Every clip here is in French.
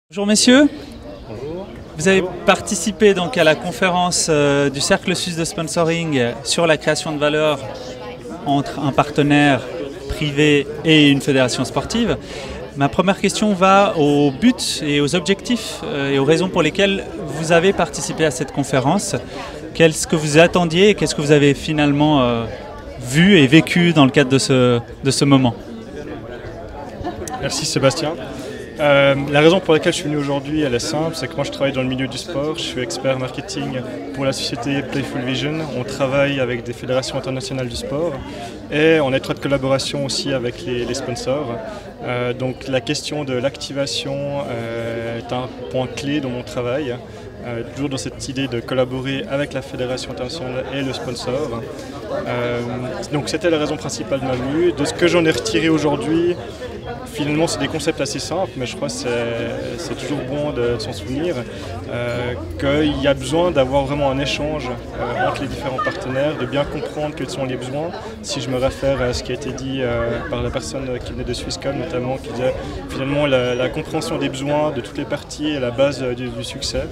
Bonjour messieurs, Bonjour. vous avez participé donc à la conférence du Cercle Suisse de Sponsoring sur la création de valeur entre un partenaire privé et une fédération sportive. Ma première question va aux buts et aux objectifs et aux raisons pour lesquelles vous avez participé à cette conférence. Qu'est-ce que vous attendiez et qu'est-ce que vous avez finalement vu et vécu dans le cadre de ce moment? Merci Sébastien. La raison pour laquelle je suis venu aujourd'hui, elle est simple, c'est que moi je travaille dans le milieu du sport, je suis expert marketing pour la société Playful Vision. On travaille avec des fédérations internationales du sport et en étroite collaboration aussi avec les sponsors. Donc la question de l'activation est un point clé dans mon travail. Toujours dans cette idée de collaborer avec la fédération internationale et le sponsor. Donc c'était la raison principale de ma venue. De ce que j'en ai retiré aujourd'hui, finalement c'est des concepts assez simples, mais je crois que c'est toujours bon de s'en souvenir, qu'il y a besoin d'avoir vraiment un échange entre les différents partenaires, de bien comprendre quels sont les besoins. Si je me réfère à ce qui a été dit par la personne qui venait de Swisscom notamment, qui disait finalement la compréhension des besoins de toutes les parties est la base du succès.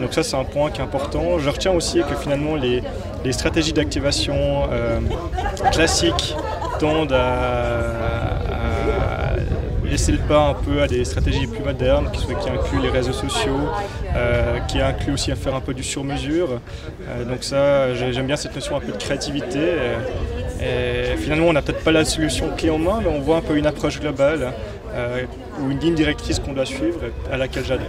Donc ça c'est un point qui est important. Je retiens aussi que finalement les stratégies d'activation classiques tendent à laisser le pas un peu à des stratégies plus modernes qui incluent les réseaux sociaux, qui incluent aussi à faire un peu du sur-mesure. Donc ça, j'aime bien cette notion un peu de créativité. Et finalement, on n'a peut-être pas la solution clé en main, mais on voit un peu une approche globale ou une ligne directrice qu'on doit suivre à laquelle j'adhère.